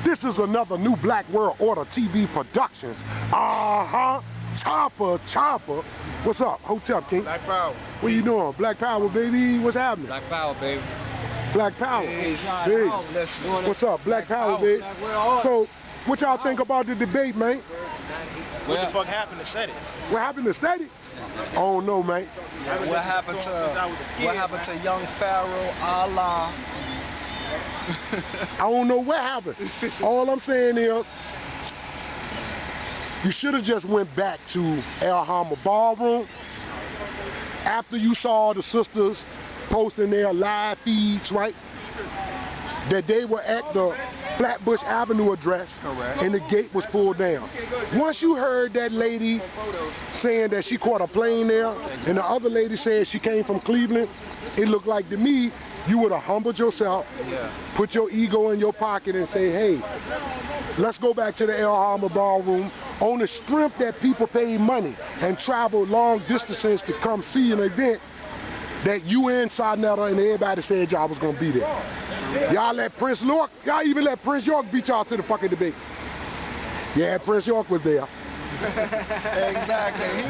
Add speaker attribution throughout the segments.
Speaker 1: This is another new Black World Order TV Productions. Chopper. What's up? Hotel King.
Speaker 2: Black Power.
Speaker 1: What you doing? Black Power, baby. What's happening?
Speaker 2: Black Power, baby.
Speaker 1: Black Power.
Speaker 2: Hey.
Speaker 1: What's up? Black Power, baby. So, what y'all think about the debate, man?
Speaker 2: What the fuck happened to SETI?
Speaker 1: What happened to SETI? I don't know, man.
Speaker 3: What happened to young Pharaoh, Allah?
Speaker 1: I don't know what happened. All I'm saying is, you should have just went back to El Hama Ballroom after you saw the sisters posting their live feeds, right? That they were at the Flatbush Avenue address.
Speaker 3: Correct.
Speaker 1: And the gate was pulled down. Once you heard that lady saying that she caught a plane there, and the other lady said she came from Cleveland, it looked like to me you would have humbled yourself, put your ego in your pocket and say, hey, let's go back to the El Hama Ballroom on the strength that people paid money and traveled long distances to come see an event that you and Sarnetta and everybody said y'all was gonna be there. Y'all let Prince York, y'all even let Prince York beat y'all to the fucking debate. Yeah, Prince York was there.
Speaker 3: Exactly.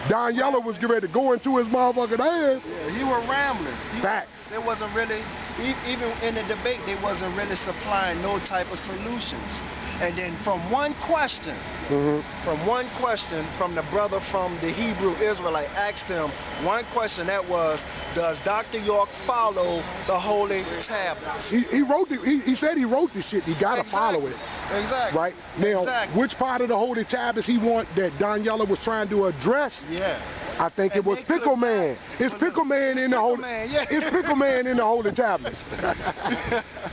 Speaker 1: Don Yellow was getting ready to go into his motherfucking ass.
Speaker 3: Yeah, he was rambling.
Speaker 1: Facts.
Speaker 3: There wasn't really, even in the debate, they wasn't really supplying no type of solutions. And then from one question, from the brother from the Hebrew Israelite asked him one question, that was, does Dr. York follow the Holy Tablets?
Speaker 1: He wrote he said he wrote this shit. He gotta follow it.
Speaker 3: Exactly.
Speaker 1: Right? Now, which part of the Holy Tablets he want that Don Yellow was trying to address?
Speaker 3: Yeah.
Speaker 1: I think it was Pickle Man. It's Pickle Man in the Holy. It's Pickle Man in the Holy Tablets.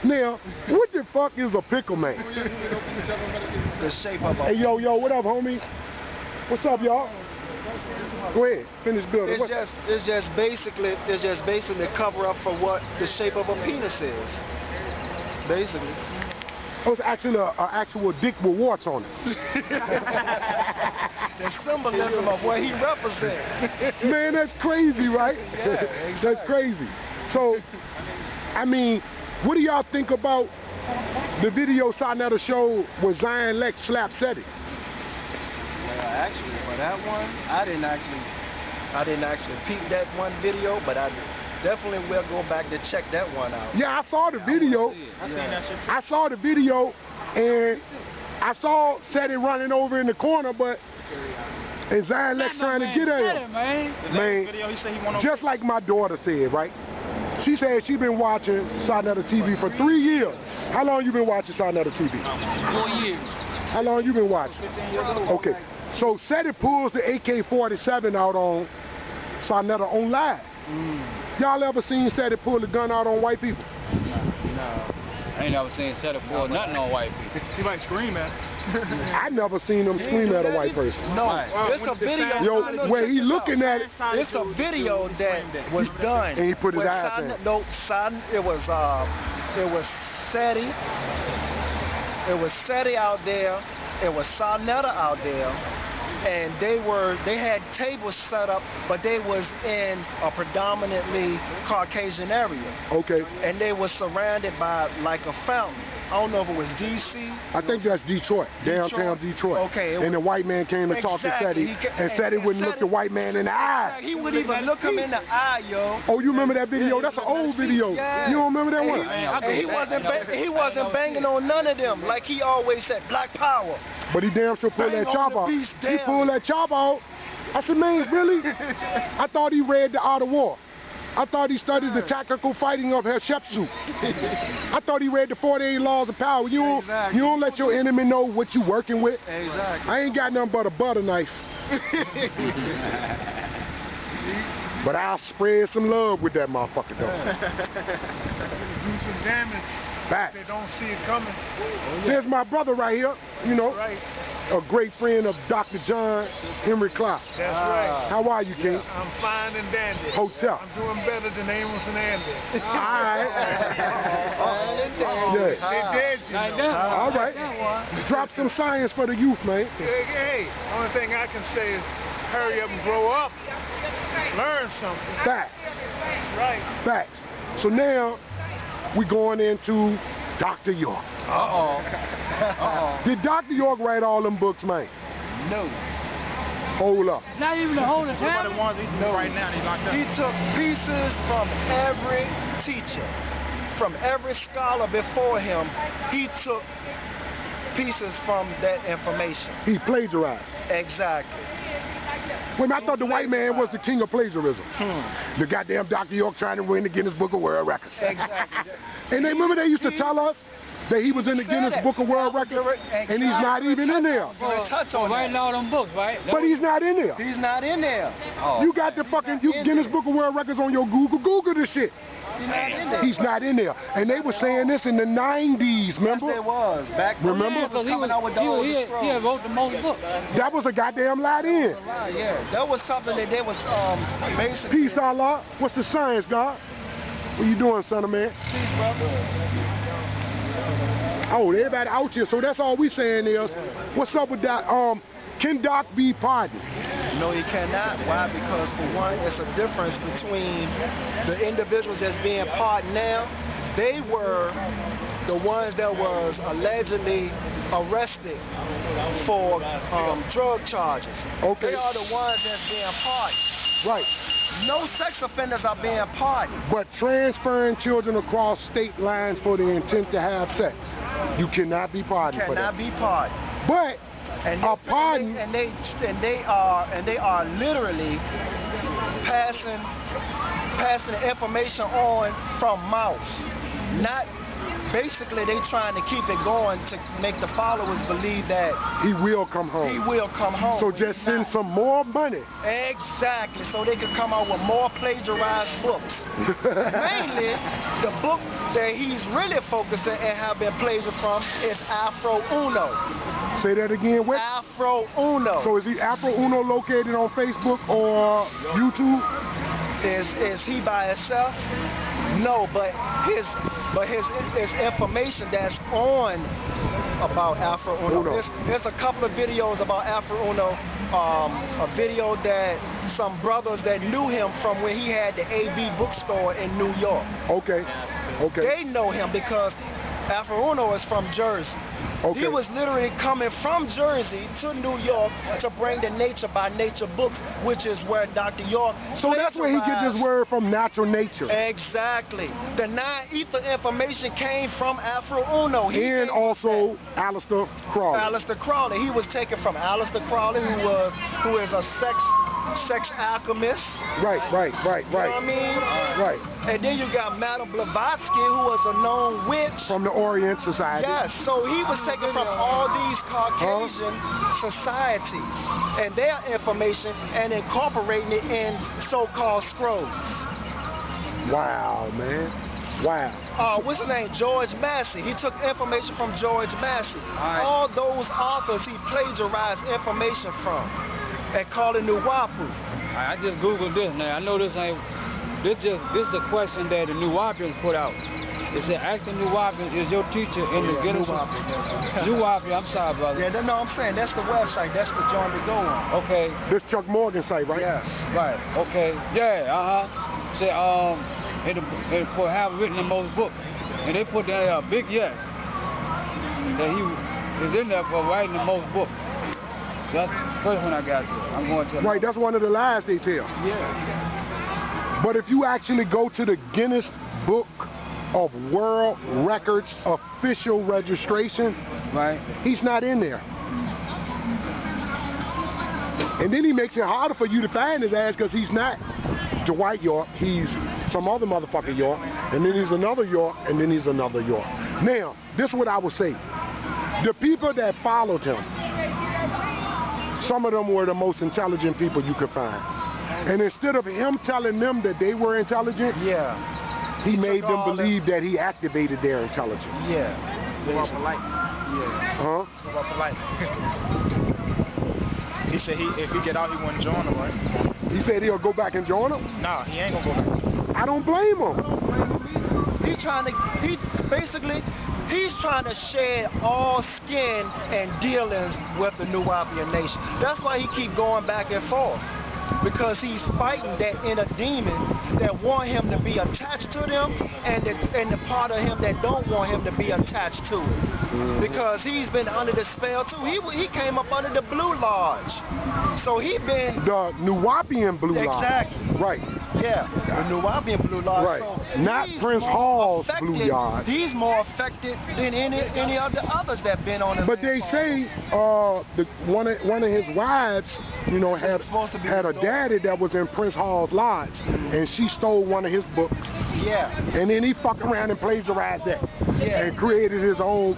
Speaker 1: Now, what the fuck is a Pickle Man?
Speaker 3: The shape of a...
Speaker 1: Hey, yo, what up, homie? What's up, y'all? Go ahead, finish building.
Speaker 3: It's just basically cover up for what the shape of a penis is. Basically.
Speaker 1: Oh, it's actually an actual dick with warts on it.
Speaker 3: The symbolism of what he represents.
Speaker 1: Man, that's crazy, right?
Speaker 3: Yeah, exactly.
Speaker 1: That's crazy. So, I mean, what do y'all think about the video Sarnetta showed where Zion Lex slapped SETI?
Speaker 3: Well, actually, for that one, I didn't actually peep that one video, but I definitely will go back to check that one out.
Speaker 1: Yeah, I saw the video. I saw the video, and I saw SETI running over in the corner, and Zion Lex trying to get at him. Man, just like my daughter said, right? She said she been watching Sarnetta TV for 3 years. How long you been watching Sarnetta TV?
Speaker 2: 4 years.
Speaker 1: How long you been watching?
Speaker 3: 15 years old.
Speaker 1: Okay, so SETI pulls the AK-47 out on Sarnetta on live. Y'all ever seen SETI pull the gun out on white people?
Speaker 2: No. I ain't never seen SETI pull nothing on white people.
Speaker 4: He might scream at
Speaker 1: I never seen him scream at a white person.
Speaker 3: No, it's a video.
Speaker 1: Yo, where he looking at it.
Speaker 3: It's a video that was done.
Speaker 1: And he put his ass in.
Speaker 3: No, it was SETI. It was SETI out there. It was Sarnetta out there. And they had tables set up, but they was in a predominantly Caucasian area.
Speaker 1: Okay.
Speaker 3: And they was surrounded by like a fountain. I don't know if it was D.C.
Speaker 1: I think that's Detroit, downtown Detroit.
Speaker 3: Okay.
Speaker 1: And the white man came and talked to SETI, and SETI wouldn't look the white man in the eye.
Speaker 3: He wouldn't even look him in the eye, yo.
Speaker 1: Oh, you remember that video? That's an old video.
Speaker 3: Yeah.
Speaker 1: You don't remember that one?
Speaker 3: He wasn't banging on none of them, like he always said, Black Power.
Speaker 1: But he damn sure pulled that chop out. He
Speaker 3: damn.
Speaker 1: pulled that chop out. I said, man, really? I thought he read The Art of War. I thought he studied the tactical fighting of Hatshepsut. I thought he read the 48 Laws of Power. You don't let your enemy know what you working with.
Speaker 3: Exactly.
Speaker 1: I ain't got nothing but a butter knife. But I'll spread some love with that motherfucker, though.
Speaker 4: do some damage.
Speaker 1: Back.
Speaker 4: They don't see it coming.
Speaker 1: There's my brother right here, you know.
Speaker 4: Right.
Speaker 1: A great friend of Dr. John Henry Clark.
Speaker 4: That's right.
Speaker 1: How are you, King?
Speaker 4: I'm fine and dandy.
Speaker 1: Hotel.
Speaker 4: I'm doing better than Amos and Andy.
Speaker 1: All right.
Speaker 4: They dead, you know.
Speaker 1: All right. Drop some science for the youth, man.
Speaker 4: Hey, only thing I can say is hurry up and grow up. Learn something.
Speaker 1: Facts.
Speaker 4: Right.
Speaker 1: Facts. So now we going into Dr. York.
Speaker 2: Uh-oh.
Speaker 1: Did Dr. York write all them books, man?
Speaker 3: No.
Speaker 1: Hold up.
Speaker 2: Not even the whole
Speaker 4: What about
Speaker 2: time?
Speaker 4: the ones he doing right now? He locked up.
Speaker 3: He took pieces from every teacher, from every scholar before him. He took pieces from that information.
Speaker 1: He plagiarized.
Speaker 3: Exactly.
Speaker 1: Wait a minute, I thought the white man was the king of plagiarism. The goddamn Dr. York trying to win the Guinness Book of World Records.
Speaker 3: Exactly.
Speaker 1: And they remember they used to tell us that he was in the Guinness Book of World Records, and he's not even in there.
Speaker 3: Touch on
Speaker 2: Writing all them books, right?
Speaker 1: But he's not in there.
Speaker 3: He's not in there.
Speaker 2: Oh,
Speaker 1: You got the fucking Guinness Book of World Records on your Google. Google this shit.
Speaker 3: He's not in there.
Speaker 1: He's not in there. And they were saying this in the 90s,
Speaker 3: Yes,
Speaker 1: remember?
Speaker 3: there was. Back when
Speaker 1: Remember?
Speaker 3: he was coming out with the oldest
Speaker 2: he
Speaker 3: scrolls.
Speaker 2: wrote the most books.
Speaker 1: That was a goddamn lie in.
Speaker 3: Yeah, that was something that they was basically.
Speaker 1: Peace, Allah. What's the science, God? What you doing, son of man?
Speaker 3: Peace, brother.
Speaker 1: Oh, everybody out here. So that's all we saying is, what's up with that? Can Doc be pardoned?
Speaker 3: No, he cannot. Why? Because for one, it's a difference between the individuals that's being pardoned now. They were the ones that was allegedly arrested for drug charges.
Speaker 1: Okay.
Speaker 3: They are the ones that's being pardoned.
Speaker 1: Right.
Speaker 3: No sex offenders are being pardoned.
Speaker 1: But transferring children across state lines for the intent to have sex, you cannot be pardoned for that.
Speaker 3: Cannot be pardoned.
Speaker 1: But a pardon,
Speaker 3: and they are literally passing the information on from mouth. Not basically they trying to keep it going to make the followers believe that
Speaker 1: he will come home.
Speaker 3: he will come home.
Speaker 1: So just send some more money.
Speaker 3: Exactly, so they can come out with more plagiarized books. Mainly, the book that he's really focusing and have been plagiarized from is Afro Uno.
Speaker 1: Say that again. What?
Speaker 3: Afro Uno.
Speaker 1: So is he Afro Uno located on Facebook or YouTube?
Speaker 3: Is he by himself? No, but his information that's on about Afro Uno. There's a couple of videos about Afro Uno. A video that some brothers that knew him from when he had the AB bookstore in New York.
Speaker 1: Okay. Okay.
Speaker 3: They know him because Afro Uno is from Jersey.
Speaker 1: Okay.
Speaker 3: He was literally coming from Jersey to New York to bring the Nature by Nature books, which is where Dr. York.
Speaker 1: So that's where he gets his word from, natural nature.
Speaker 3: Exactly. The non-ether information came from Afro Uno.
Speaker 1: And also Aleister Crowley.
Speaker 3: Aleister Crowley. He was taken from Aleister Crowley, who is a sex alchemist.
Speaker 1: Right.
Speaker 3: You know what I mean?
Speaker 1: Right.
Speaker 3: And then you got Madame Blavatsky, who was a known witch.
Speaker 1: From the Orient Society.
Speaker 3: Yes, so he was taken from all these Caucasian societies and their information and incorporating it in so-called scrolls.
Speaker 1: Wow, man. Wow.
Speaker 3: What's his name? George Massey. He took information from George Massey.
Speaker 2: Right.
Speaker 3: All those authors he plagiarized information from and called it Nuwapu.
Speaker 2: I just Googled this now. I know this ain't. This is a question that the Nuwapians put out. It said, Actor Nuwapian is your teacher in the Guinness. Nuwapian, I'm sorry, brother.
Speaker 3: Yeah, no, I'm saying that's the website. That's the joint to go on.
Speaker 2: Okay.
Speaker 1: This Chuck Morgan site, right?
Speaker 3: Yes.
Speaker 2: Right. Okay. Yeah. Say it for have written the most book, and they put that big yes that he is in there for writing the most book. That's the first one I got to. I'm going to.
Speaker 1: Right. That's one of the lies they tell.
Speaker 3: Yeah.
Speaker 1: But if you actually go to the Guinness Book of World Records official registration,
Speaker 2: Right.
Speaker 1: he's not in there. And then he makes it harder for you to find his ass because he's not Dwight York, he's some other motherfucker York, and then he's another York, and then he's another York. Now, this is what I would say. The people that followed him, some of them were the most intelligent people you could find. And instead of him telling them that they were intelligent,
Speaker 3: Yeah.
Speaker 1: he made them believe that he activated their intelligence.
Speaker 3: Yeah.
Speaker 4: POLIGHT.
Speaker 3: Yeah.
Speaker 1: Huh?
Speaker 4: POLIGHT. He said if he get out, he wouldn't join them, right?
Speaker 1: He said he'll go back and join them?
Speaker 4: Nah, he ain't gonna go back.
Speaker 1: I don't blame him.
Speaker 3: He's trying to shed all skin and dealings with the Nuwapian nation. That's why he keep going back and forth. because he's fighting that inner demon that want him to be attached to them, and the part of him that don't want him to be attached to it. Because he's been under the spell too. He came up under the Blue Lodge. So he been...
Speaker 1: The Nuwaubian Blue Lodge.
Speaker 3: Exactly.
Speaker 1: Right.
Speaker 3: Yeah, the Nuwaubian Blue Lodge.
Speaker 1: Right.
Speaker 3: So
Speaker 1: Not Prince Hall's Blue Lodge.
Speaker 3: He's more affected than any of the others that been on the
Speaker 1: But they say one of his wives, you know, had a daddy that was in Prince Hall's Lodge, and she stole one of his books.
Speaker 3: Yeah.
Speaker 1: And then he fucked around and plagiarized that. Yeah. And created his own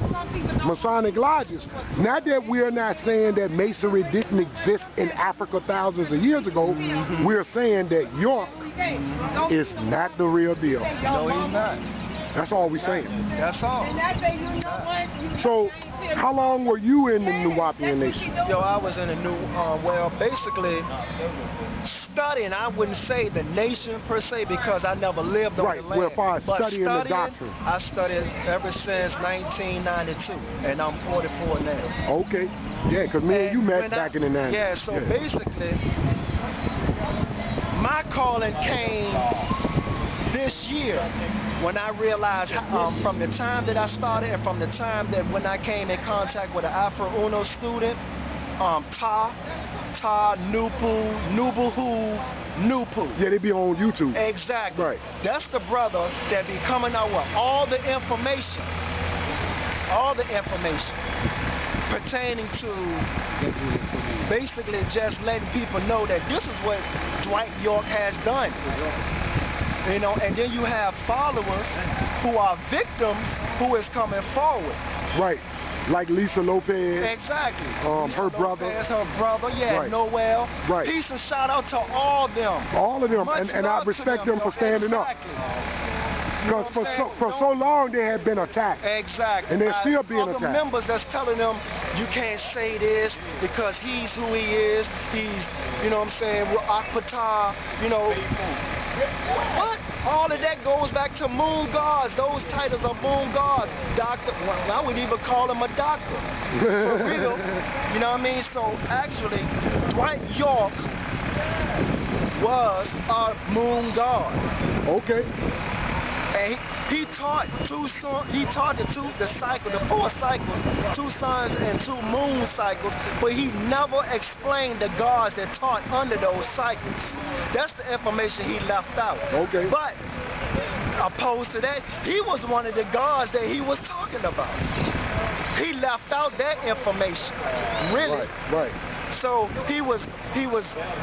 Speaker 1: Masonic lodges. Not that we're not saying that Masonry didn't exist in Africa thousands of years ago. We're saying that York is not the real deal.
Speaker 3: No, he's not.
Speaker 1: That's all we're saying.
Speaker 3: That's all.
Speaker 1: So, how long were you in the Nuwaubian Nation?
Speaker 3: Yo, I was in the well, basically studying. I wouldn't say the nation per se because I never lived on the land.
Speaker 1: Right, well, as far as studying the doctrine.
Speaker 3: I studied ever since 1992, and I'm 44 now.
Speaker 1: Okay, yeah, because me and you met back in the 90s.
Speaker 3: Yeah, so basically, my calling came this year when I realized from the time that I started and from the time that when I came in contact with an Afro Uno student, Nupu.
Speaker 1: Yeah, they be on YouTube.
Speaker 3: Exactly.
Speaker 1: Right.
Speaker 3: That's the brother that be coming out with all the information pertaining to basically just letting people know that this is what Dwight York has done. You know, and then you have followers who are victims who is coming forward.
Speaker 1: Right. Like Lisa Lopez.
Speaker 3: Exactly.
Speaker 1: Her brother.
Speaker 3: Her brother, yeah,
Speaker 1: right.
Speaker 3: Noel.
Speaker 1: Right.
Speaker 3: Peace and shout out to all of them.
Speaker 1: All of them. And I respect them for standing up. Because for so long they had been attacked.
Speaker 3: Exactly.
Speaker 1: And they're still being attacked.
Speaker 3: Other members that's telling them, you can't say this because he's who he is. He's, you know what I'm saying, with Akpata, you know. What? All of that goes back to moon gods. Those titles are moon gods. Doctor, well, I would even call him a doctor. For real. You know what I mean? So actually, Dwight York was a moon god.
Speaker 1: Okay.
Speaker 3: And he taught the 4 cycles, 2 suns and 2 moon cycles, but he never explained the gods that taught under those cycles. That's the information he left out.
Speaker 1: Okay.
Speaker 3: But opposed to that, he was one of the gods that he was talking about. He left out that information. Really.
Speaker 1: Right.
Speaker 3: So he was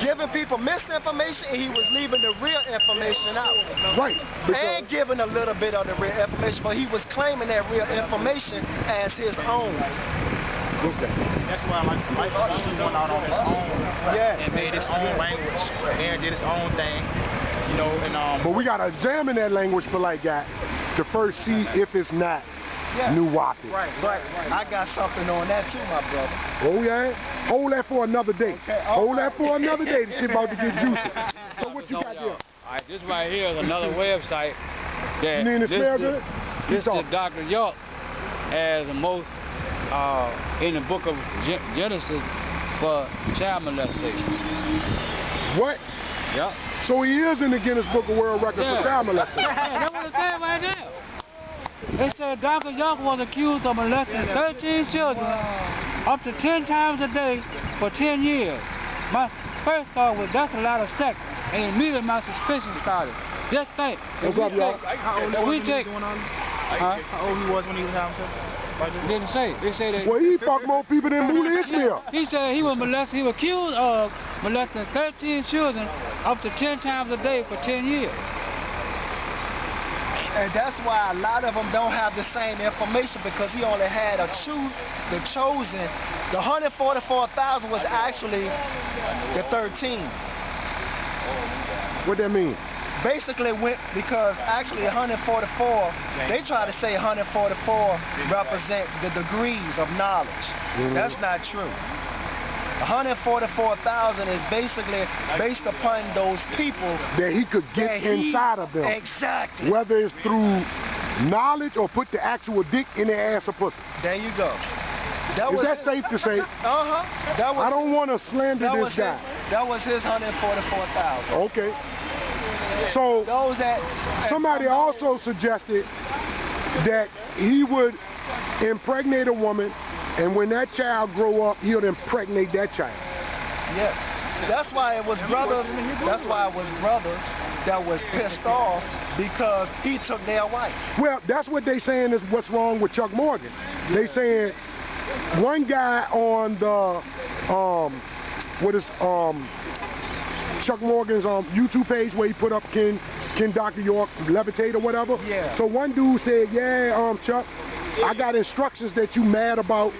Speaker 3: giving people misinformation, and he was leaving the real information out.
Speaker 1: Right.
Speaker 3: And giving a little bit of the real information, but he was claiming that real information as his own.
Speaker 1: What's that?
Speaker 5: That's why like he went out on his own.
Speaker 3: Yeah.
Speaker 5: And made his own language and did his own thing. You know, and
Speaker 1: But we gotta examine that language for like that to first see if it's not Nuwaubian.
Speaker 3: Right. But I got something on that too, my brother.
Speaker 1: Oh yeah? Hold that for another day.
Speaker 3: Okay.
Speaker 1: Hold that for another day. This shit about to get juicy. So what you got there?
Speaker 2: All right, this right here is another website that
Speaker 1: You mean it smell good?
Speaker 2: This is Dr. York as the most in the book of Genesis for child molestation.
Speaker 1: What?
Speaker 2: Yep.
Speaker 1: So he is in the Guinness Book of World Records for child molestation.
Speaker 2: Yeah, that's what it said right there. It said Dr. York was accused of molesting 13 children up to 10 times a day for 10 years. My first thought was that's a lot of sex, and immediately my suspicion started. Just think.
Speaker 1: What's up, y'all?
Speaker 5: how old he was when he was having sex?
Speaker 2: Didn't say. They said that.
Speaker 1: Well, he fucked more people than Moody Ishmael.
Speaker 2: He said he was molested. He was accused of molesting 13 children up to 10 times a day for 10 years.
Speaker 3: And that's why a lot of them don't have the same information, because he only had the chosen. The 144,000 was actually the 13.
Speaker 1: What that mean?
Speaker 3: Basically, because actually 144, they try to say 144 represent the degrees of knowledge. That's not true. 144,000 is basically based upon those people
Speaker 1: that he could get inside of them.
Speaker 3: Exactly.
Speaker 1: Whether it's through knowledge or put the actual dick in their ass or pussy.
Speaker 3: There you go.
Speaker 1: Is that safe to say?
Speaker 3: Uh-huh.
Speaker 1: I don't want to slander this guy.
Speaker 3: That was his 144,000.
Speaker 1: Okay. So
Speaker 3: Those that
Speaker 1: somebody also suggested that he would impregnate a woman, and when that child grow up, he'll impregnate that child.
Speaker 3: Yeah. That's why it was brothers. That's why it was brothers that was pissed off because he took their wife.
Speaker 1: Well, that's what they saying is what's wrong with Chuck Morgan. They saying one guy on the Chuck Morgan's YouTube page where he put up Can Dr. York levitate or whatever.
Speaker 3: Yeah.
Speaker 1: So one dude said, yeah, Chuck, I got instructions that you mad about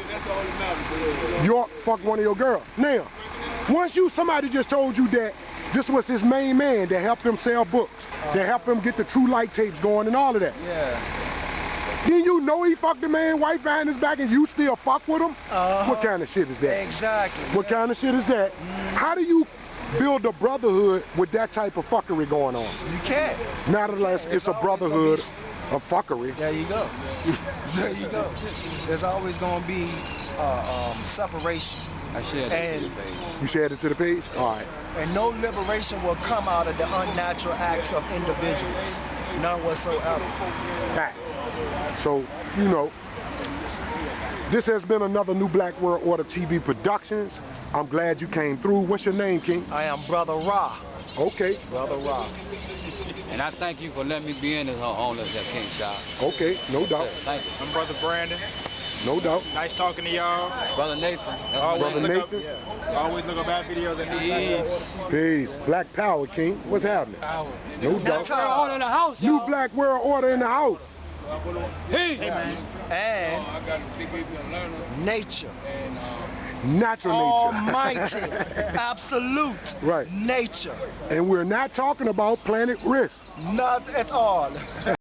Speaker 1: York fuck one of your girls. Now, once somebody just told you that this was his main man that helped him sell books, that helped him get the True Light tapes going and all of that.
Speaker 3: Yeah.
Speaker 1: Then you know he fucked the man wife behind his back and you still fuck with him? What kind of shit is that?
Speaker 3: Exactly.
Speaker 1: What kind of shit is that? How do you build a brotherhood with that type of fuckery going on?
Speaker 3: You can't.
Speaker 1: Not unless it's a brotherhood of fuckery.
Speaker 3: There you go. There you go. There's always going to be separation.
Speaker 2: I shared it to the page.
Speaker 1: You shared it to the page? All right.
Speaker 3: And no liberation will come out of the unnatural acts of individuals. None whatsoever.
Speaker 1: Fact. So, you know, this has been another New Black World Order TV Productions. I'm glad you came through. What's your name, King?
Speaker 3: I am Brother Ra.
Speaker 1: Okay.
Speaker 3: Brother Ra.
Speaker 2: And I thank you for letting me be in this on this King Shop.
Speaker 1: Okay, no doubt.
Speaker 2: Thank you.
Speaker 5: I'm Brother Brandon.
Speaker 1: No doubt.
Speaker 5: Nice talking to y'all.
Speaker 2: Brother Nathan.
Speaker 1: Brother Nathan.
Speaker 5: Always look up at videos and
Speaker 1: Peace. Black Power, King. What's happening? No doubt.
Speaker 2: Order in the house,
Speaker 1: New Black World Order in the house.
Speaker 2: Hey,
Speaker 3: And nature.
Speaker 1: Natural
Speaker 3: Almighty.
Speaker 1: nature.
Speaker 3: Absolute.
Speaker 1: Right.
Speaker 3: Nature.
Speaker 1: And we're not talking about planet risk.
Speaker 3: Not at all.